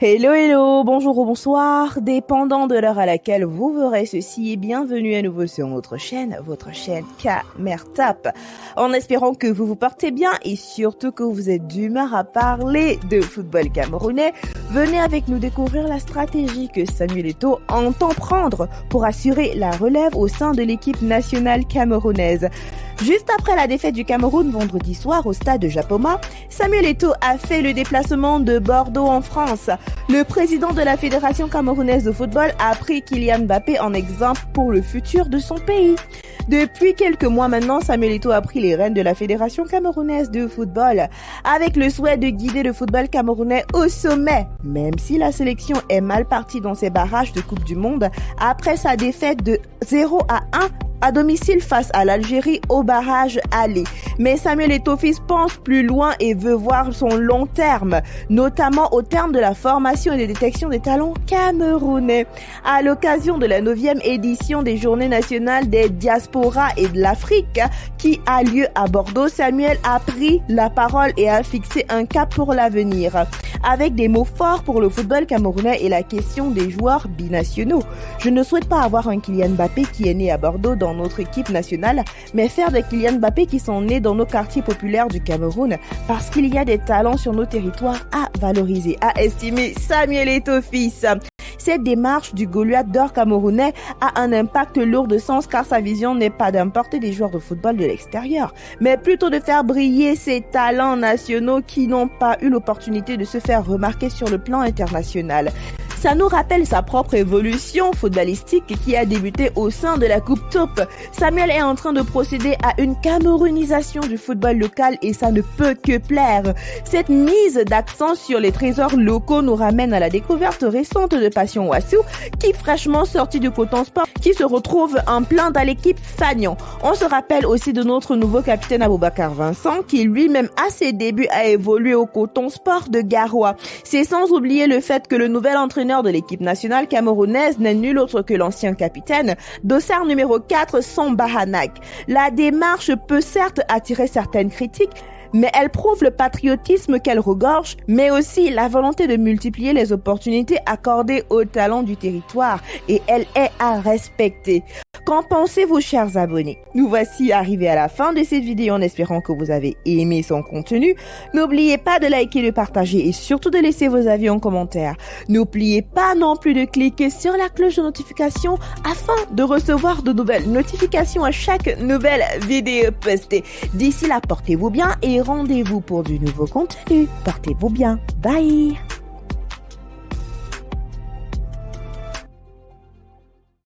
Hello, hello, bonjour ou bonsoir, dépendant de l'heure à laquelle vous verrez ceci, bienvenue à nouveau sur notre chaîne, votre chaîne Camertap. En espérant que vous vous portez bien et surtout que vous êtes d'humeur à parler de football camerounais, venez avec nous découvrir la stratégie que Samuel Eto'o entend prendre pour assurer la relève au sein de l'équipe nationale camerounaise. Juste après la défaite du Cameroun vendredi soir au stade de Japoma, Samuel Eto'o a fait le déplacement de Bordeaux en France. Le président de la Fédération camerounaise de football a pris Kylian Mbappé en exemple pour le futur de son pays. Depuis quelques mois maintenant, Samuel Eto'o a pris les rênes de la Fédération camerounaise de football avec le souhait de guider le football camerounais au sommet, même si la sélection est mal partie dans ses barrages de Coupe du Monde après sa défaite de 0-1 à domicile face à l'Algérie au barrage aller. Mais Samuel Eto'o pense plus loin et veut voir son long terme, notamment au terme de la formation et de détection des talents camerounais. À l'occasion de la 9e édition des Journées nationales des diasporas et de l'Afrique qui a lieu à Bordeaux, Samuel a pris la parole et a fixé un cap pour l'avenir, avec des mots forts pour le football camerounais et la question des joueurs binationaux. Je ne souhaite pas avoir un Kylian Mbappé qui est né à Bordeaux dans notre équipe nationale, mais faire des Kylian Mbappé qui sont nés dans nos quartiers populaires du Cameroun, parce qu'il y a des talents sur nos territoires à valoriser, à estimer. Samuel Eto'o fils. Cette démarche du Goliath d'or camerounais a un impact lourd de sens car sa vision n'est pas d'importer des joueurs de football de l'extérieur, mais plutôt de faire briller ces talents nationaux qui n'ont pas eu l'opportunité de se faire remarquer sur le plan international. Ça nous rappelle sa propre évolution footballistique qui a débuté au sein de la Coupe Top. Samuel est en train de procéder à une camerounisation du football local et ça ne peut que plaire. Cette mise d'accent sur les trésors locaux nous ramène à la découverte récente de Passion Wassou, qui fraîchement sorti du Coton Sport, qui se retrouve en plein dans l'équipe Fagnon. On se rappelle aussi de notre nouveau capitaine Aboubacar Vincent, qui lui-même à ses débuts a évolué au Coton Sport de Garoua. C'est sans oublier le fait que le nouvel entraîneur de l'équipe nationale camerounaise n'est nul autre que l'ancien capitaine, dossard numéro 4, Samba Hanak. La démarche peut certes attirer certaines critiques, mais elle prouve le patriotisme qu'elle regorge, mais aussi la volonté de multiplier les opportunités accordées aux talents du territoire, et elle est à respecter. Qu'en pensez-vous, chers abonnés? Nous voici arrivés à la fin de cette vidéo en espérant que vous avez aimé son contenu. N'oubliez pas de liker, de partager et surtout de laisser vos avis en commentaire. N'oubliez pas non plus de cliquer sur la cloche de notification afin de recevoir de nouvelles notifications à chaque nouvelle vidéo postée. D'ici là, portez-vous bien et rendez-vous pour du nouveau contenu. Portez-vous bien. Bye!